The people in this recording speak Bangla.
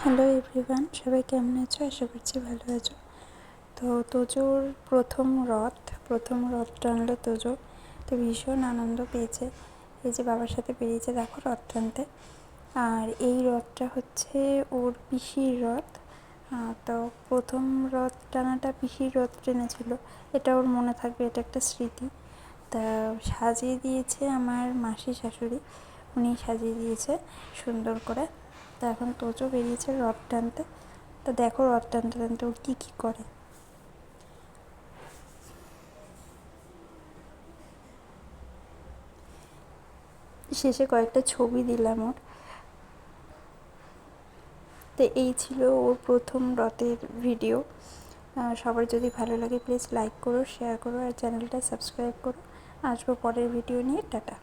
হ্যালো এভরিওয়ান, সবাই কেমন আছো? আশা করছি ভালো আছো। তো তোজোর প্রথম রথ টানলো তোজো। তো ভীষণ আনন্দ পেয়েছে। এই যে বাবার সাথে বেরিয়েছে দেখো রথ টানতে। আর এই রথটা হচ্ছে ওর পিসির রথ। তো প্রথম রথ টানাটা পিসির রথ টেনেছিল, এটা ওর মনে থাকবে, এটা একটা স্মৃতি। তা সাজিয়ে দিয়েছে আমার মাসি শাশুড়ি, উনি সাজিয়ে দিয়েছে সুন্দর করে। তা এখন তোজো বেরিয়েছে রথ টানতে। তা দেখো রথ টানতে টানতে ও কী কী করে। শেষে কয়েকটা ছবি দিলাম ওর। তো এই ছিল ওর প্রথম রথের ভিডিও। সবার যদি ভালো লাগে প্লিজ লাইক করো, শেয়ার করো আর চ্যানেলটা সাবস্ক্রাইব করো। আসবো পরের ভিডিও নিয়ে। টাটা।